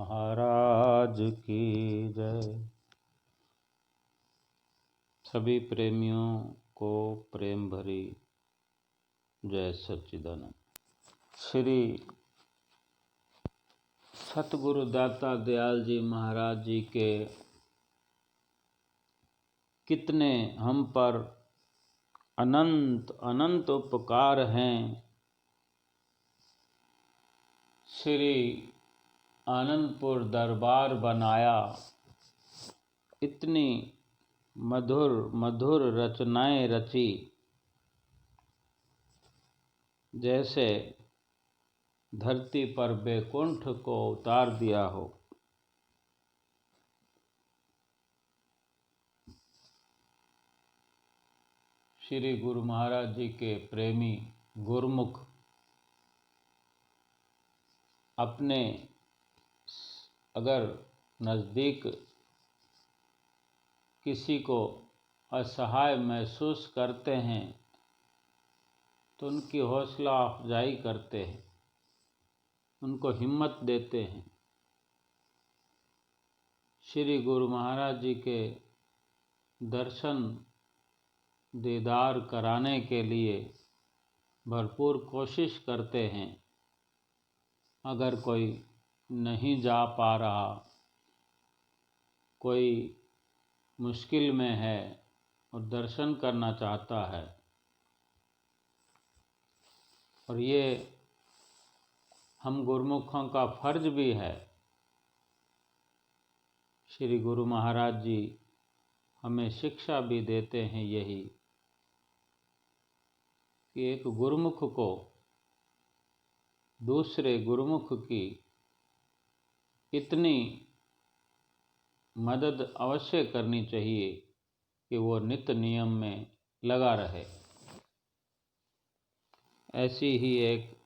महाराज की जय। सभी प्रेमियों को प्रेम भरी जय सच्चिदानंद। श्री सतगुरु दाता दयाल जी महाराज जी के कितने हम पर अनंत अनंत उपकार हैं। श्री आनंदपुर दरबार बनाया, इतनी मधुर मधुर रचनाएं रची, जैसे धरती पर बैकुंठ को उतार दिया हो। श्री गुरु महाराज जी के प्रेमी गुरुमुख अपने अगर नज़दीक किसी को असहाय महसूस करते हैं तो उनकी हौसला अफजाई करते हैं, उनको हिम्मत देते हैं। श्री गुरु महाराज जी के दर्शन दीदार कराने के लिए भरपूर कोशिश करते हैं। अगर कोई नहीं जा पा रहा, कोई मुश्किल में है और दर्शन करना चाहता है, और ये हम गुरुमुखों का फर्ज भी है। श्री गुरु महाराज जी हमें शिक्षा भी देते हैं यही कि एक गुरुमुख को दूसरे गुरुमुख की इतनी मदद अवश्य करनी चाहिए कि वो नित्य नियम में लगा रहे। ऐसी ही एक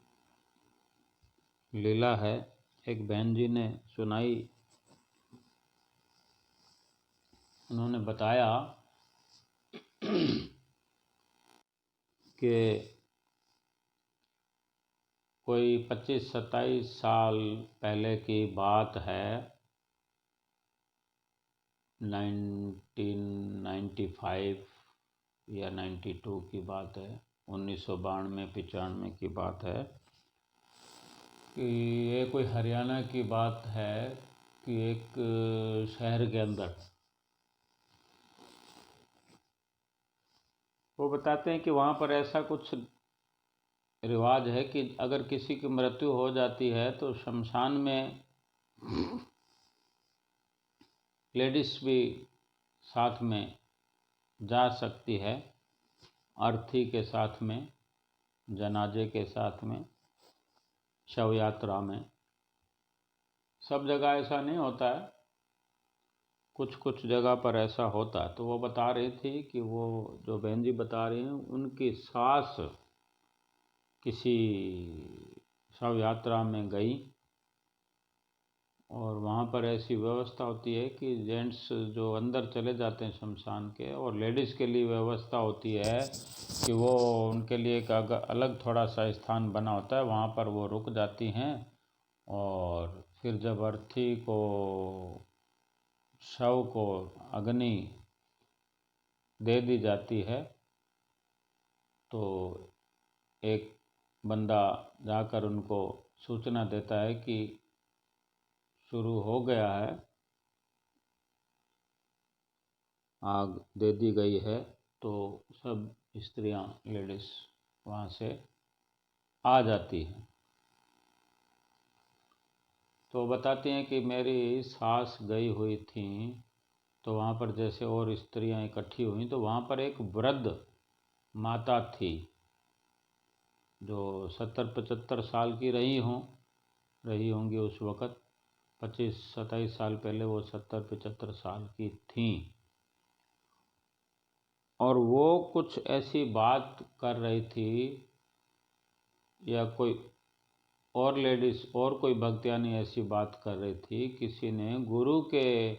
लीला है, एक बहन जी ने सुनाई। उन्होंने बताया कि कोई 25-27 साल पहले की बात है, 1995 या 92 की बात है, 1992-95 की बात है कि ये कोई हरियाणा की बात है कि एक शहर के अंदर वो बताते हैं कि वहाँ पर ऐसा कुछ रिवाज है कि अगर किसी की मृत्यु हो जाती है तो शमशान में लेडीज भी साथ में जा सकती है, अर्थी के साथ में, जनाजे के साथ में, शव यात्रा में। सब जगह ऐसा नहीं होता है, कुछ कुछ जगह पर ऐसा होता है। तो वो बता रही थी कि वो जो बहन जी बता रही हैं, उनकी सास किसी शव यात्रा में गई और वहाँ पर ऐसी व्यवस्था होती है कि जेंट्स जो अंदर चले जाते हैं शमशान के, और लेडीज़ के लिए व्यवस्था होती है कि वो उनके लिए एक अलग थोड़ा सा स्थान बना होता है, वहाँ पर वो रुक जाती हैं। और फिर जब अर्थी को, शव को अग्नि दे दी जाती है तो एक बंदा जाकर उनको सूचना देता है कि शुरू हो गया है, आग दे दी गई है। तो सब स्त्रियां, लेडीज़ वहाँ से आ जाती हैं। तो बताती हैं कि मेरी सास गई हुई थी, तो वहाँ पर जैसे और स्त्रियां इकट्ठी हुई तो वहाँ पर एक वृद्ध माता थी जो 70-75 साल की रही होंगी उस वक़्त। 25-27 साल पहले वो 70-75 साल की थीं, और वो कुछ ऐसी बात कर रही थी, या कोई और लेडीज़ और कोई भक्तियानी ऐसी बात कर रही थी। किसी ने गुरु के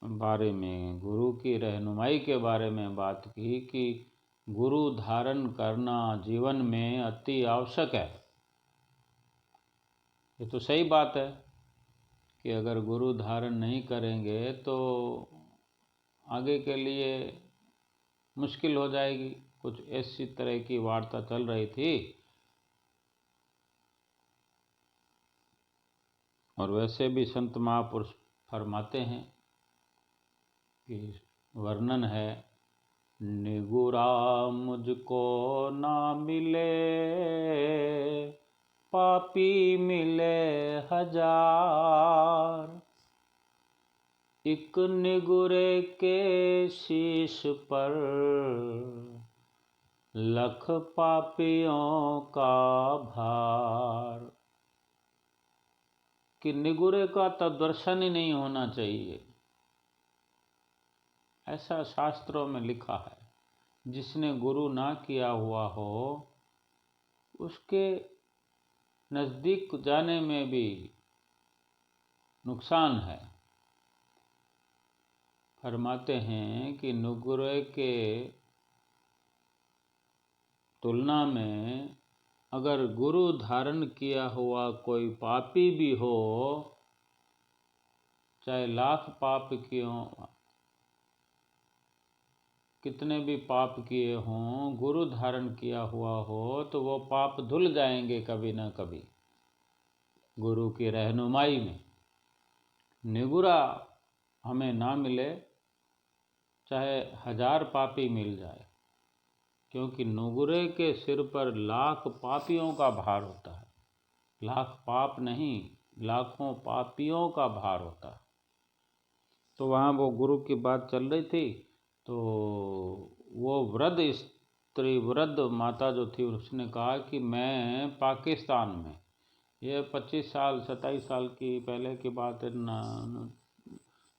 बारे में, गुरु की रहनुमाई के बारे में बात की कि गुरु धारण करना जीवन में अति आवश्यक है। ये तो सही बात है कि अगर गुरु धारण नहीं करेंगे तो आगे के लिए मुश्किल हो जाएगी। कुछ ऐसी तरह की वार्ता चल रही थी। और वैसे भी संत महापुरुष फरमाते हैं कि वर्णन है, निगुरा मुझको ना मिले, पापी मिले हजार। एक निगुरे के शीश पर लख पापियों का भार। कि निगुरे का तो दर्शन ही नहीं होना चाहिए, ऐसा शास्त्रों में लिखा है। जिसने गुरु ना किया हुआ हो उसके नज़दीक जाने में भी नुकसान है। फरमाते हैं कि निगुरे के तुलना में अगर गुरु धारण किया हुआ कोई पापी भी हो, चाहे लाख पाप क्यों, कितने भी पाप किए हों, गुरु धारण किया हुआ हो तो वो पाप धुल जाएंगे कभी ना कभी गुरु की रहनुमाई में। निगुरा हमें ना मिले, चाहे 1000 पापी मिल जाए, क्योंकि निगुरे के सिर पर लाख पापियों का भार होता है। लाख पाप नहीं, लाखों पापियों का भार होता है। तो वहाँ वो गुरु की बात चल रही थी। तो वो वृद्ध स्त्री, वृद्ध माता जो थी, उसने कहा कि मैं पाकिस्तान में, ये 25 साल 27 साल की पहले की बात है ना,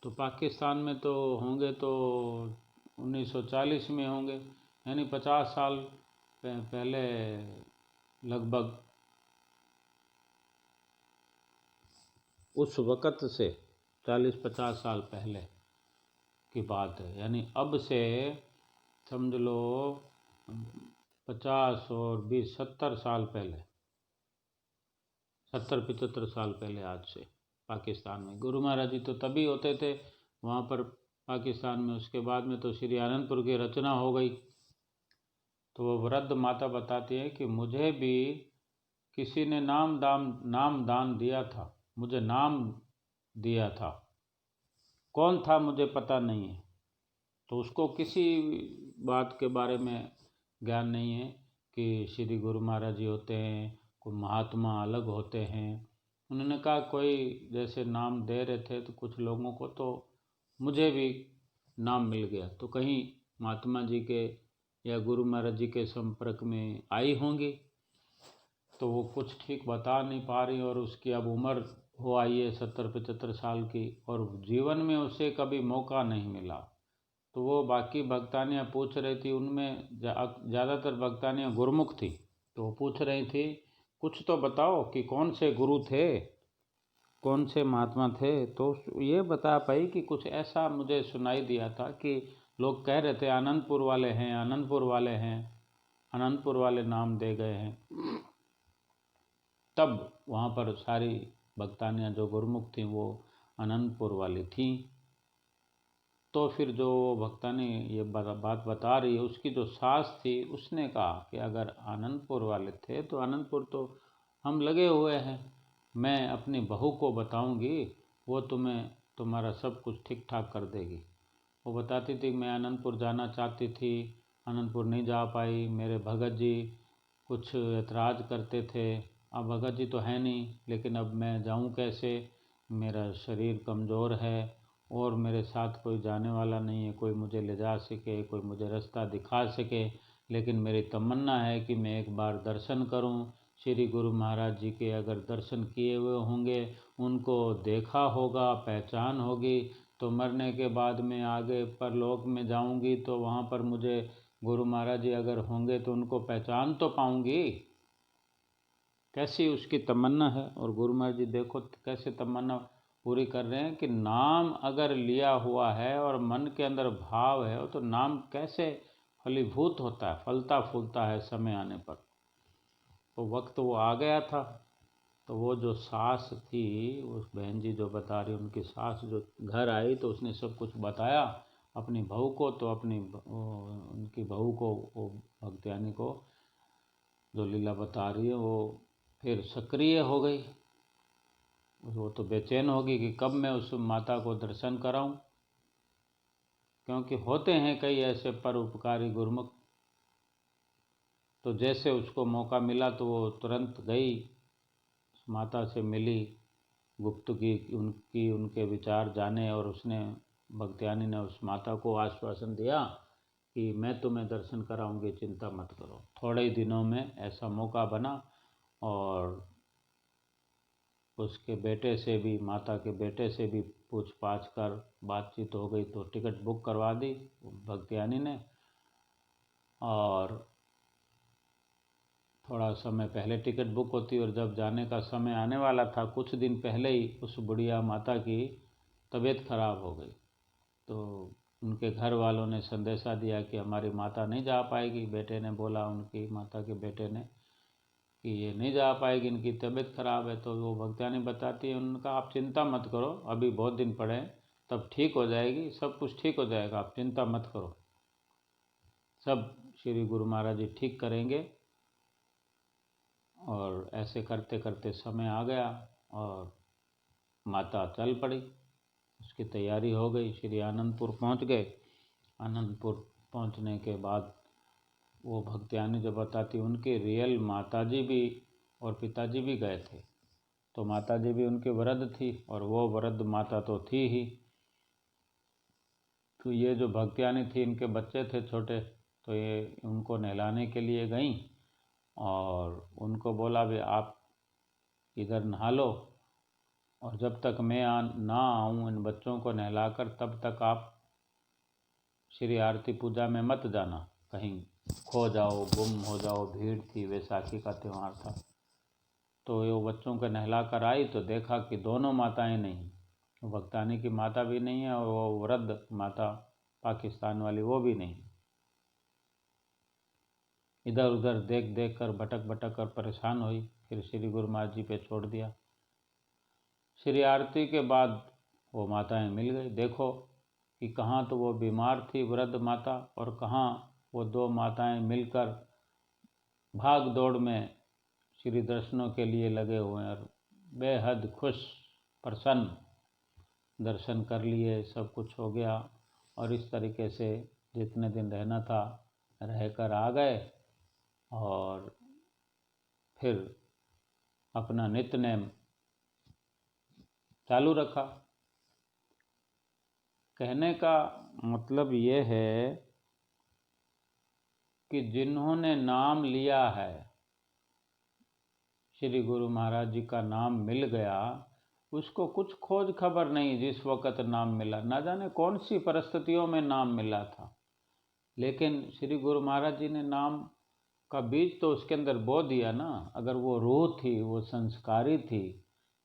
तो पाकिस्तान में तो होंगे तो 1940 में होंगे, यानी 50 साल पहले लगभग। उस वक़्त से 40-50 साल पहले की बात है, यानी अब से समझ लो 50 और 20 70 साल पहले, 70-75 साल पहले आज से पाकिस्तान में गुरु महाराज जी तो तभी होते थे वहाँ पर पाकिस्तान में। उसके बाद में तो श्री आनंदपुर की रचना हो गई। तो वो वृद्ध माता बताती है कि मुझे भी किसी ने नाम दान दिया था, मुझे नाम दिया था, कौन था मुझे पता नहीं है। तो उसको किसी बात के बारे में ज्ञान नहीं है कि श्री गुरु महाराज जी होते हैं, कोई महात्मा अलग होते हैं। उन्होंने कहा कोई जैसे नाम दे रहे थे तो कुछ लोगों को, तो मुझे भी नाम मिल गया। तो कहीं महात्मा जी के या गुरु महाराज जी के संपर्क में आई होंगी, तो वो कुछ ठीक बता नहीं पा रही। और उसकी अब उम्र हो आई है 70-75 साल की, और जीवन में उसे कभी मौका नहीं मिला। तो वो बाकी भक्तानियाँ पूछ रही थी, उनमें ज़्यादातर भक्तानियाँ गुरुमुख थी। तो वो पूछ रही थी कुछ तो बताओ कि कौन से गुरु थे, कौन से महात्मा थे। तो ये बता पाई कि कुछ ऐसा मुझे सुनाई दिया था कि लोग कह रहे थे आनंदपुर वाले हैं, आनंदपुर वाले हैं, आनंदपुर वाले नाम दे गए हैं। तब वहाँ पर सारी भक्तानियाँ जो गुरुमुख थीं वो आनंदपुर वाली थीं। तो फिर जो भक्तानी ये बात बता रही है, उसकी जो सास थी उसने कहा कि अगर आनंदपुर वाले थे तो आनंदपुर तो हम लगे हुए हैं, मैं अपनी बहू को बताऊंगी, वो तुम्हें तुम्हारा सब कुछ ठीक ठाक कर देगी। वो बताती थी मैं आनंदपुर जाना चाहती थी, आनंदपुर नहीं जा पाई, मेरे भगत जी कुछ ऐतराज़ करते थे। अब भगत जी तो है नहीं, लेकिन अब मैं जाऊं कैसे, मेरा शरीर कमज़ोर है और मेरे साथ कोई जाने वाला नहीं है, कोई मुझे ले जा सके, कोई मुझे रास्ता दिखा सके। लेकिन मेरी तमन्ना है कि मैं एक बार दर्शन करूं श्री गुरु महाराज जी के। अगर दर्शन किए हुए होंगे, उनको देखा होगा, पहचान होगी, तो मरने के बाद में आगे परलोक में जाऊंगी तो वहाँ पर मुझे गुरु महाराज जी अगर होंगे तो उनको पहचान तो पाऊंगी। कैसी उसकी तमन्ना है। और गुरु महाराज जी देखो कैसे तमन्ना पूरी कर रहे हैं कि नाम अगर लिया हुआ है और मन के अंदर भाव है तो नाम कैसे फलीभूत होता है, फलता फूलता है समय आने पर। तो वक्त वो आ गया था तो वो जो सास थी, उस बहन जी जो बता रही, उनकी सास जो घर आई तो उसने सब कुछ बताया अपनी बहू को। तो उनकी बहू को, वो भक्तियानी को जो लीला बता रही है, वो फिर सक्रिय हो गई। वो तो बेचैन होगी कि कब मैं उस माता को दर्शन कराऊं, क्योंकि होते हैं कई ऐसे परोपकारी गुरुमुख। तो जैसे उसको मौका मिला तो वो तुरंत गई, माता से मिली, गुप्त की उनके विचार जाने, और उसने, भक्तियानी ने उस माता को आश्वासन दिया कि मैं तुम्हें दर्शन कराऊंगी, चिंता मत करो। थोड़े ही दिनों में ऐसा मौका बना, और उसके बेटे से भी, माता के बेटे से भी पूछ पाछ कर बातचीत हो गई, तो टिकट बुक करवा दी भक्तियानी ने। और थोड़ा समय पहले टिकट बुक होती, और जब जाने का समय आने वाला था, कुछ दिन पहले ही उस बुढ़िया माता की तबीयत खराब हो गई। तो उनके घर वालों ने संदेशा दिया कि हमारी माता नहीं जा पाएगी। बेटे ने बोला, उनकी माता के बेटे ने, कि ये नहीं जा पाएगी, इनकी तबीयत खराब है। तो वो भक्तियानी बताती है, उनका आप चिंता मत करो, अभी बहुत दिन पड़े हैं, तब ठीक हो जाएगी, सब कुछ ठीक हो जाएगा, आप चिंता मत करो, सब श्री गुरु महाराज जी ठीक करेंगे। और ऐसे करते करते समय आ गया और माता चल पड़ी, उसकी तैयारी हो गई। श्री आनंदपुर पहुंच गए। आनंदपुर पहुंचने के बाद वो भक्तियानी जो बताती, उनके रियल माताजी भी और पिताजी भी गए थे। तो माताजी भी उनकी वृद्ध थी, और वो वृद्ध माता तो थी ही। तो ये जो भक्तियानी थी, इनके बच्चे थे छोटे, तो ये उनको नहलाने के लिए गईं, और उनको बोला भी आप इधर नहा लो, और जब तक मैं ना आऊँ इन बच्चों को नहलाकर, तब तक आप श्री आरती पूजा में मत जाना, कहीं खो जाओ, गुम हो जाओ, भीड़ थी, वैसाखी का त्यौहार था। तो वो बच्चों को नहला कर आई तो देखा कि दोनों माताएं नहीं, भक्तानी की माता भी नहीं है, और वो वृद्ध माता पाकिस्तान वाली वो भी नहीं। इधर उधर देख देख कर, भटक भटक कर परेशान हुई। फिर श्री गुरु महाराज जी पे छोड़ दिया। श्री आरती के बाद वो माताएं मिल गई। देखो कि कहाँ तो वो बीमार थी वृद्ध माता, और कहाँ वो दो माताएं मिलकर भाग दौड़ में श्री दर्शनों के लिए लगे हुए हैं, और बेहद खुश प्रसन्न दर्शन कर लिए, सब कुछ हो गया। और इस तरीके से जितने दिन रहना था रहकर आ गए, और फिर अपना नित्यनेम चालू रखा। कहने का मतलब ये है कि जिन्होंने नाम लिया है, श्री गुरु महाराज जी का नाम मिल गया, उसको कुछ खोज खबर नहीं जिस वक़्त नाम मिला, ना जाने कौन सी परिस्थितियों में नाम मिला था, लेकिन श्री गुरु महाराज जी ने नाम का बीज तो उसके अंदर बो दिया ना। अगर वो रूह थी, वो संस्कारी थी,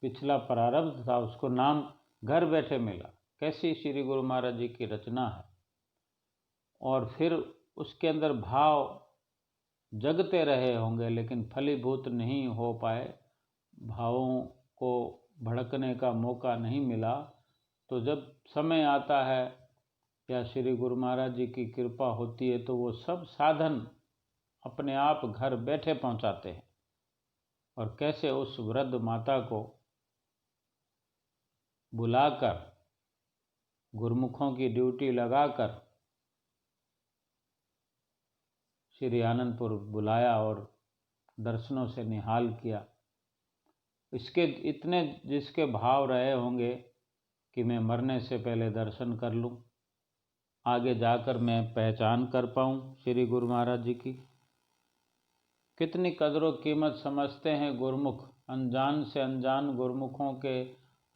पिछला प्रारब्ध था, उसको नाम घर बैठे मिला। कैसी श्री गुरु महाराज जी की रचना है। और फिर उसके अंदर भाव जगते रहे होंगे, लेकिन फलीभूत नहीं हो पाए, भावों को भड़कने का मौका नहीं मिला। तो जब समय आता है या श्री गुरु महाराज जी की कृपा होती है, तो वो सब साधन अपने आप घर बैठे पहुंचाते हैं। और कैसे उस वृद्ध माता को बुलाकर, गुरुमुखों की ड्यूटी लगाकर श्री आनंदपुर बुलाया और दर्शनों से निहाल किया। इसके इतने जिसके भाव रहे होंगे कि मैं मरने से पहले दर्शन कर लूं, आगे जाकर मैं पहचान कर पाऊं श्री गुरु महाराज जी की। कितनी कदर कीमत समझते हैं गुरुमुख। अनजान से अनजान गुरुमुखों के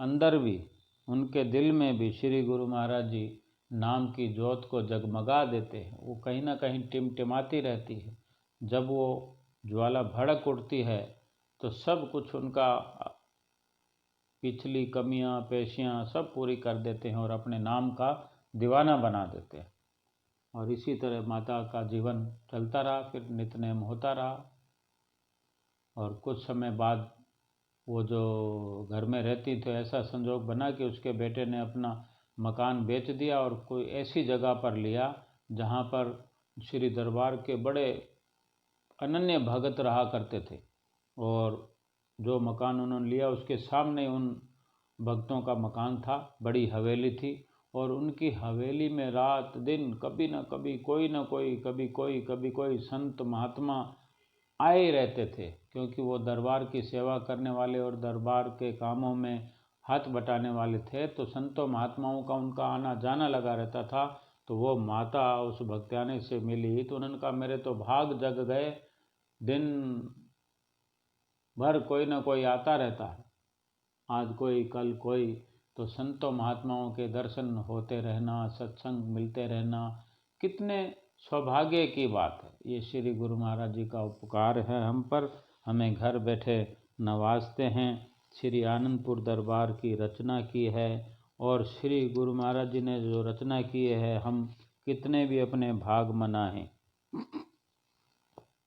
अंदर भी, उनके दिल में भी श्री गुरु महाराज जी नाम की ज्योत को जगमगा देते हैं। वो कहीं ना कहीं टिमटिमाती रहती है। जब वो ज्वाला भड़क उठती है तो सब कुछ उनका, पिछली कमियां पेशियां सब पूरी कर देते हैं और अपने नाम का दीवाना बना देते हैं। और इसी तरह माता का जीवन चलता रहा, फिर नित्यनेम होता रहा। और कुछ समय बाद वो जो घर में रहती थी ऐसा संजोग बना कि उसके बेटे ने अपना मकान बेच दिया और कोई ऐसी जगह पर लिया जहाँ पर श्री दरबार के बड़े अनन्य भगत रहा करते थे। और जो मकान उन्होंने लिया उसके सामने उन भक्तों का मकान था, बड़ी हवेली थी। और उनकी हवेली में रात दिन कभी न कभी कोई न कोई, कभी कोई संत महात्मा आए ही रहते थे, क्योंकि वो दरबार की सेवा करने वाले और दरबार के कामों में हाथ बटाने वाले थे। तो संतों महात्माओं का उनका आना जाना लगा रहता था। तो वो माता उस भक्तानी से मिली तो उन्होंने कहा, मेरे तो भाग जग गए, दिन भर कोई ना कोई आता रहता है, आज कोई कल कोई। तो संतों महात्माओं के दर्शन होते रहना, सत्संग मिलते रहना कितने सौभाग्य की बात है। ये श्री गुरु महाराज जी का उपकार है हम पर, हमें घर बैठे नवाजते हैं। श्री आनंदपुर दरबार की रचना की है और श्री गुरु महाराज जी ने जो रचना की है, हम कितने भी अपने भाग मनाएं,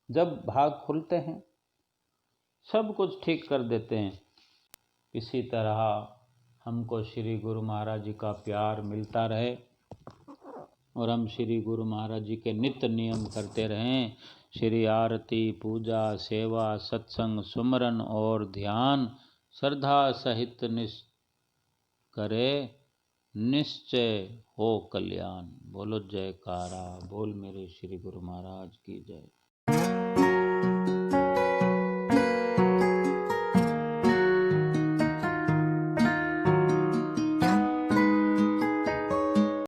जब भाग खुलते हैं सब कुछ ठीक कर देते हैं। इसी तरह हमको श्री गुरु महाराज जी का प्यार मिलता रहे और हम श्री गुरु महाराज जी के नित्य नियम करते रहें। श्री आरती, पूजा, सेवा, सत्संग, सुमरन और ध्यान श्रद्धा सहित करे, निश्चय हो कल्याण। बोलो जयकारा, बोल मेरे श्री गुरु महाराज की जय।